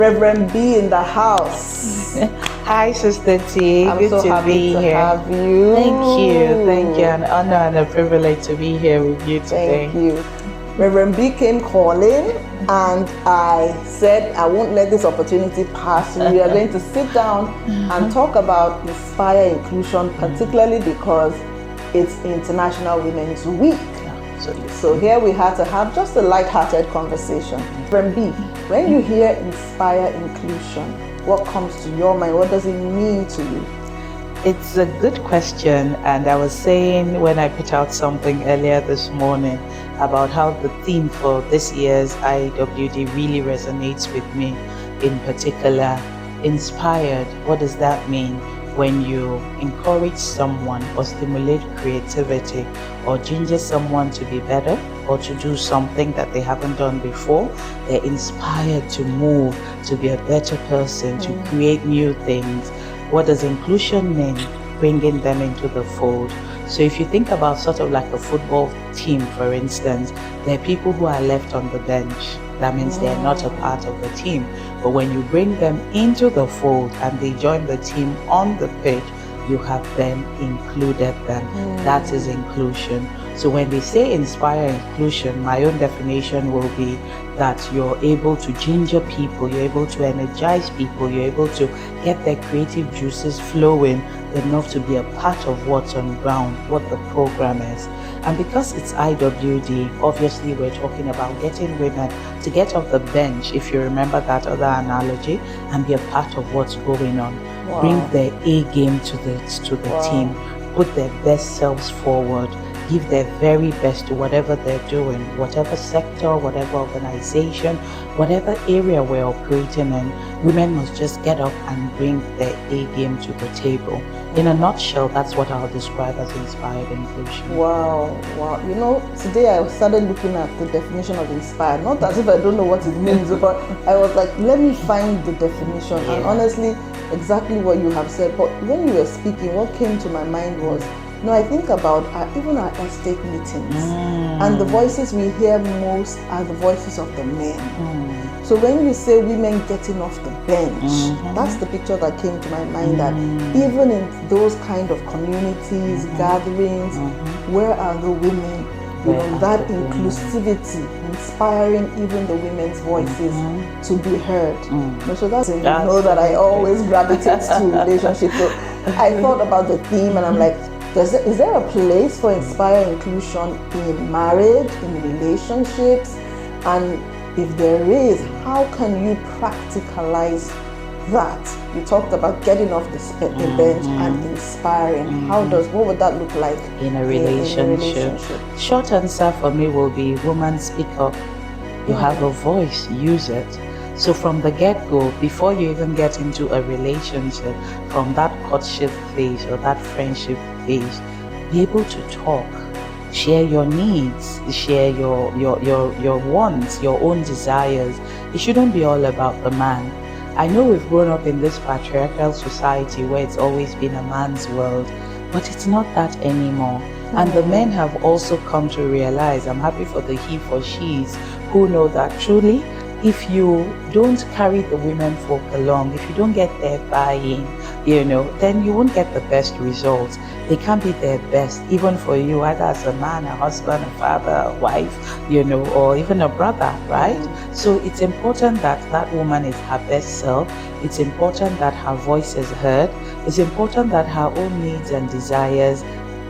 Reverend B in the house. Hi, Sister T. I'm Good so to happy be to here. have you. Thank you. An honor and a privilege to be here with you today. Thank you. Reverend B came calling, and I said I won't let this opportunity pass. We are going to sit down and talk about Inspire Inclusion, particularly because it's International Women's Week. So here we had to have just a light-hearted conversation. Reverend B, when you hear Inspire Inclusion, what comes to your mind? What does it mean to you? It's a good question, and I was saying when I put out something earlier this morning about how the theme for this year's IWD really resonates with me. In particular, inspired. What does that mean? When you encourage someone or stimulate creativity or ginger someone to be better or to do something that they haven't done before, they're inspired to move, to be a better person, to create new things. What does inclusion mean? Bringing them into the fold. So if you think about sort of like a football team, for instance, there are people who are left on the bench. That means they are not a part of the team. But when you bring them into the fold and they join the team on the pitch, you have then included them. That is inclusion. So when they say inspire inclusion, my own definition will be that you're able to ginger people, you're able to energize people, you're able to get their creative juices flowing enough to be a part of what's on ground, what the program is. And because it's IWD, obviously we're talking about getting women to get off the bench, if you remember that other analogy, and be a part of what's going on. Wow. Bring their A game to the team, put their best selves forward, give their very best to whatever they're doing, whatever sector, whatever organization, whatever area we're operating in. Women must just get up and bring their A game to the table. In a nutshell, that's what I'll describe as inspired inclusion. Wow. You know, today I started looking at the definition of inspired, not as if I don't know what it means, but I was like, let me find the definition. Yeah. And honestly, exactly what you have said. But when you were speaking, what came to my mind was, I think about even our estate meetings, and the voices we hear most are the voices of the men. So when you say women getting off the bench, that's the picture that came to my mind, that even in those kind of communities, gatherings, where are the women? That inclusivity, inspiring even the women's voices to be heard. So that's that I always gravitate to relationships. So I thought about the theme, and I'm like, is there a place for Inspire Inclusion in marriage, in relationships? And if there is, how can you practicalize that? You talked about getting off the bench and inspiring. What would that look like in a relationship? Short answer for me will be, woman, speak up. You have a voice, use it. So from the get-go, before you even get into a relationship, from that courtship phase or that friendship phase, be able to talk, share your needs, share your wants, your own desires. It shouldn't be all about the man. I know we've grown up in this patriarchal society where it's always been a man's world, but it's not that anymore. And the men have also come to realize, I'm happy for the he for she's who know that truly, if you don't carry the women folk along, if you don't get their buy-in, then you won't get the best results. They can't be their best, even for you, either as a man, a husband, a father, a wife, or even a brother, right? So it's important that that woman is her best self. It's important that her voice is heard. It's important that her own needs and desires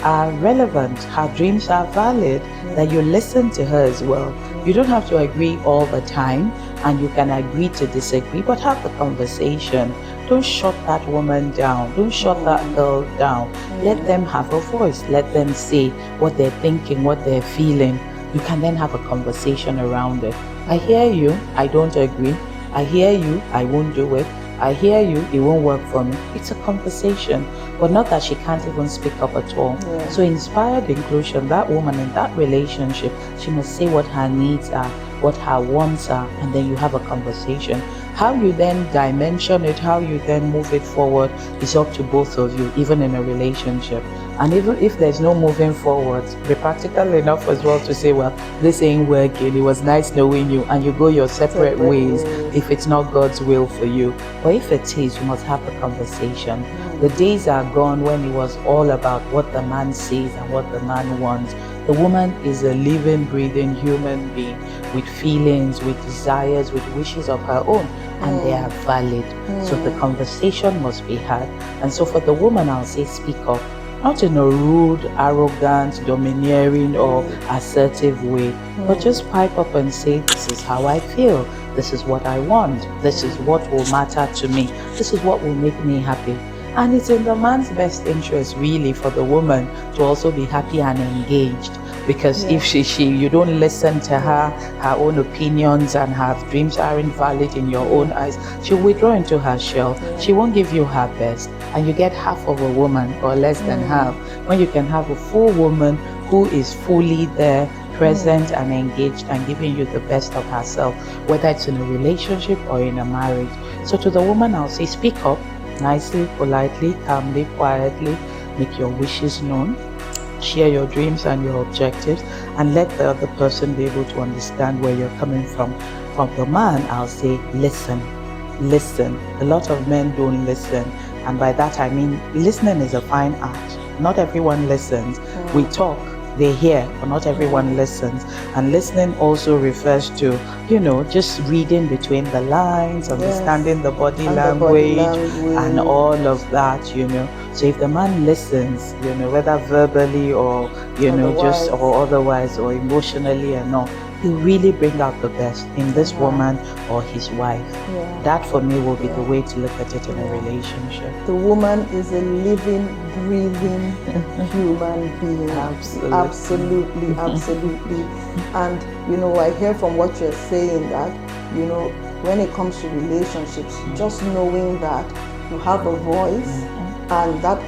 are relevant, her dreams are valid, that you listen to her as well. You don't have to agree all the time, and you can agree to disagree, but have the conversation. Don't shut that woman down. Don't shut that girl down. Let them have a voice. Let them say what they're thinking, what they're feeling. You can then have a conversation around it. I hear you, I don't agree. I hear you, I won't do it. I hear you, it won't work for me. It's a conversation, but not that she can't even speak up at all. So inspired inclusion, that woman in that relationship, she must say what her needs are, what her wants are, and then you have a conversation. How you then dimension it, how you then move it forward is up to both of you, even in a relationship. And even if there's no moving forward, be practical enough as well to say, well, this ain't working, it was nice knowing you, and you go your separate ways if it's not God's will for you. But if it is, you must have a conversation. The days are gone when it was all about what the man says and what the man wants. The woman is a living, breathing human being with feelings, with desires, with wishes of her own, and they are valid. So the conversation must be had. And so for the woman, I'll say speak up. Not in a rude, arrogant, domineering or assertive way, but just pipe up and say, this is how I feel. This is what I want. This is what will matter to me. This is what will make me happy. And it's in the man's best interest, really, for the woman to also be happy and engaged. Because if you don't listen to her own opinions, and her dreams aren't valid in your own eyes, she'll withdraw into her shell. She won't give you her best. And you get half of a woman, or less than half, when you can have a full woman who is fully there, present and engaged, and giving you the best of herself, whether it's in a relationship or in a marriage. So to the woman, I'll say, speak up nicely, politely, calmly, quietly, make your wishes known, share your dreams and your objectives, and let the other person be able to understand where you're coming from. From the man, I'll say, listen. A lot of men don't listen, and by that I mean listening is a fine art. Not everyone listens. We talk, they hear, but not everyone listens. And listening also refers to, just reading between the lines, understanding the body language and all of that, So if the man listens, whether verbally or, just or otherwise, or emotionally or not, he'll really bring out the best in this woman or his wife. That for me will be the way to look at it in a relationship. The woman is a living, breathing human being. Absolutely. And I hear from what you're saying that, when it comes to relationships, just knowing that you have a voice and that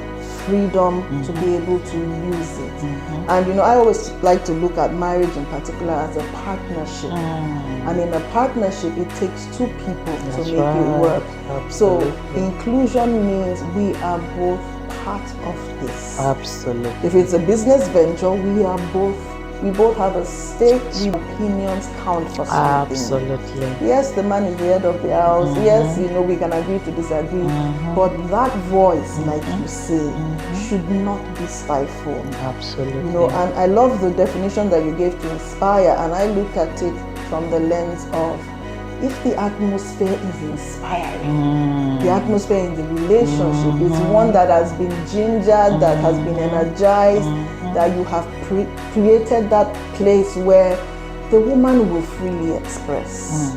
freedom to be able to use it. And I always like to look at marriage in particular as a partnership. And in a partnership, it takes two people to make it work. So inclusion means we are both part of this. Absolutely. If it's a business venture, we both have a stake. Opinions count for something. Absolutely. Yes, the man is the head of the house. Yes, we can agree to disagree. But that voice, like you say, should not be stifled. Absolutely. And I love the definition that you gave to inspire, and I look at it from the lens of, if the atmosphere is inspiring, the atmosphere in the relationship is one that has been gingered, that has been energized, that you have created that place where the woman will freely express.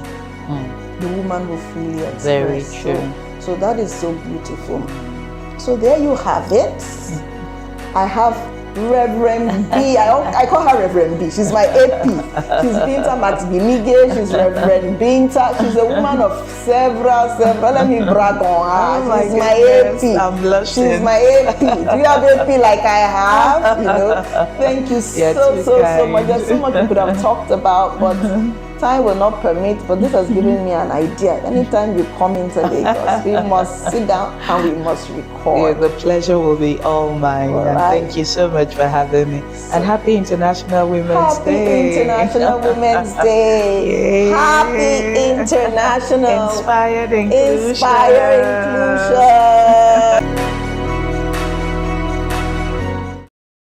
The woman will freely express. Very true. So that is so beautiful. So there you have it. I have Reverend B. I call her Reverend B. She's my AP. She's Binta Max-Gbiinijie. She's Reverend Binta. She's a woman of several. Let me brag on her. She's my AP. I'm blushing. She's my AP. Do you have AP like I have? Thank you so much. There's so much we could have talked about, but time will not permit, but this has given me an idea. Anytime you come into Lagos, we must sit down and we must record. The pleasure will be all mine. And thank you so much for having me. And happy International Women's Day. Happy International Women's Day. Happy International Inspired Inclusion. Inclusion.